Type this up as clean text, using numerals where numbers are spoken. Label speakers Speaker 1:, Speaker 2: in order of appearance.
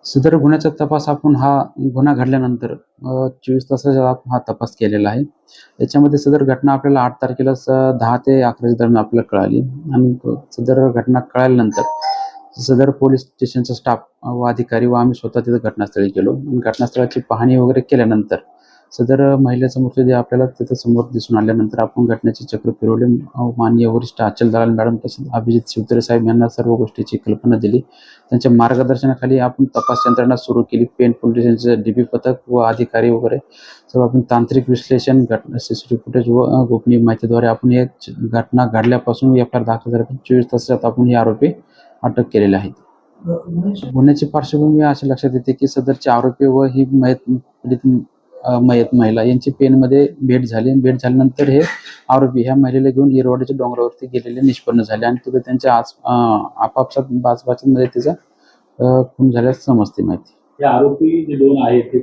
Speaker 1: सदर गुन्ह्याचा तपास आपण हा गुन्हा घडल्यानंतर 24 तासाचा आत हा तपास केलेला आहे. याच्यामध्ये सदर घटना आपल्याला 8 तारखेला 10 ते 11 दरम्यान आपल्याला कळाली आणि सदर घटना कळाल्यानंतर सदर पोलीस स्टेशनचा स्टाफ व अधिकारी व आम्ही स्वतः तिथं घटनास्थळी गेलो. घटनास्थळाची पाहणी वगैरे केल्यानंतर सदर महिलेचा मृतदेह आपल्याला तिथं समोर दिसून आल्यानंतर आपण घटनेचे चक्र फिरवले. माननीय वरिष्ठ अचल दलाल मॅडम तसेच अभिजित शिवतरे साहेब यांना सर्व गोष्टीची कल्पना दिली. त्यांच्या मार्गदर्शनाखाली आपण तपास यंत्रणा सुरू केली. पेन पोलीस स्टेशनचे डीबी पथक व अधिकारी वगैरे सर्व आपण तांत्रिक विश्लेषण, सीसीटीव्ही फुटेज व गोपनीय माहितीद्वारे आपण हे घटना घडल्यापासून एफआयआर दाखल झाल्यापासून 24 तासात आपण हे आरोपी अटक केलेले आहेत. गुन्ह्याची पार्श्वभूमी अशी लक्षात येते की सदरचे आरोपी व ही मयत महिला यांची पेनमध्ये भेट झाली. भेट झाल्यानंतर हे आरोपी ह्या महिलेला घेऊन येरवाडीच्या डोंगरावरती गेलेले निष्पन्न झाले आणि तिथे त्यांच्या आपापसात बाचाबाचीमध्ये तिचा खून झाल्यास समजते माहिती.
Speaker 2: हे आरोपी जे दोन आहेत ते